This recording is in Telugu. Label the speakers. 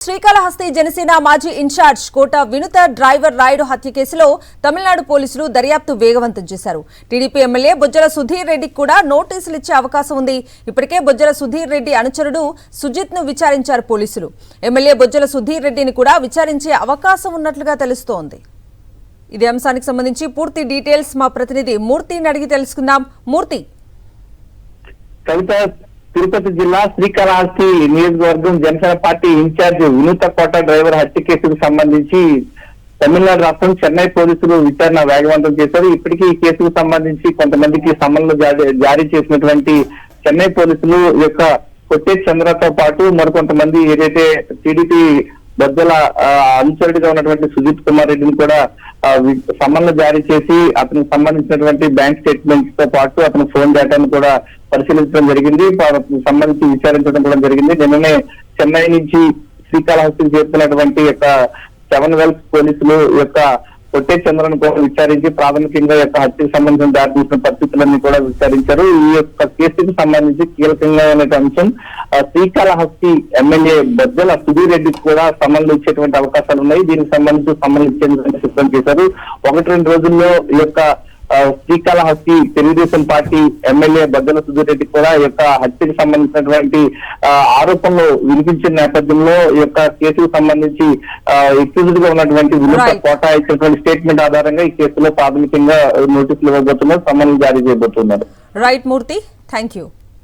Speaker 1: శ్రీకాళహస్తి జనసేన మాజీ ఇన్ఛార్జ్ కోట వినుత డ్రైవర్ రాయుడు హత్య కేసులో తమిళనాడు పోలీసులు దర్యాప్తు వేగవంతం చేశారు. టీడీపీ ఎమ్మెల్యే బొజ్జల సుధీర్ రెడ్డికి కూడా నోటీసులు ఇచ్చే అవకాశం ఉంది. ఇప్పటికే బొజ్జల సుధీర్ రెడ్డి అనుచరుడు సుజిత్ ను విచారించారు పోలీసులు. ఎమ్మెల్యే బొజ్జల సుధీర్ రెడ్డిని కూడా విచారించే అవకాశం ఉన్నట్లుగా తెలుస్తోంది. ఇదే అంశానికి సంబంధించి పూర్తి డీటెయిల్స్ మా ప్రతినిధి మూర్తిని అడిగి తెలుసుకుందాం. మూర్తి,
Speaker 2: తిరుపతి జిల్లా శ్రీకాళహస్తి నియోజకవర్గం జనసేన పార్టీ ఇన్ఛార్జ్ వినూత కోట డ్రైవర్ హత్య కేసుకు సంబంధించి తమిళనాడు రాష్ట్రం చెన్నై పోలీసులు విచారణ వేగవంతం చేశారు. ఇప్పటికీ ఈ కేసుకు సంబంధించి కొంతమందికి సమన్లు జారీ చేసినటువంటి చెన్నై పోలీసులు యొక్క కొట్టే చంద్రతో పాటు మరికొంతమంది ఏదైతే టీడీపీ బొజ్జల అనుచరుడిగా ఉన్నటువంటి సుజిత్ కుమార్ రెడ్డిని కూడా సమన్లు జారీ చేసి అతనికి సంబంధించినటువంటి బ్యాంక్ స్టేట్మెంట్స్ తో పాటు అతని ఫోన్ డేటాను కూడా పరిశీలించడం జరిగింది. సంబంధించి విచారించడం కూడా జరిగింది. నిన్ననే చెన్నై నుంచి శ్రీకాళహస్తికి చేరుకున్నటువంటి యొక్క 7 వెల్స్ పోలీసులు యొక్క కొట్టే చంద్రను కూడా విచారించి ప్రాథమికంగా యొక్క హత్యకు సంబంధించిన దారితీసిన పరిస్థితులన్నీ కూడా విచారించారు. ఈ యొక్క కేసుకు సంబంధించి కీలకంగా ఉన్న అంశం శ్రీకాళహస్తి ఎమ్మెల్యే బొజ్జల సుధీర్ రెడ్డికి కూడా సమన్లు ఇచ్చేటువంటి అవకాశాలు ఉన్నాయి. దీనికి సంబంధించి సమన్లు ఇచ్చేందుకు సిద్ధం చేశారు. 1-2 రోజుల్లో ఈ యొక్క శ్రీకాళహస్తి తెలుగుదేశం పార్టీ ఎమ్మెల్యే బొజ్జల సుధీర్ రెడ్డి కూడా ఈ యొక్క హత్యకు సంబంధించినటువంటి ఆరోపణలు వినిపించిన నేపథ్యంలో ఈ యొక్క కేసుకు సంబంధించి ఎక్స్క్యూజ్డ్ గా ఉన్నటువంటి వినూత కోట ఇచ్చినటువంటి స్టేట్మెంట్ ఆధారంగా ఈ కేసులో ప్రాథమికంగా నోటీసులు ఇవ్వబోతున్నారు, సమన్లు జారీ చేయబోతున్నారు.
Speaker 1: Right Murthy, thank you.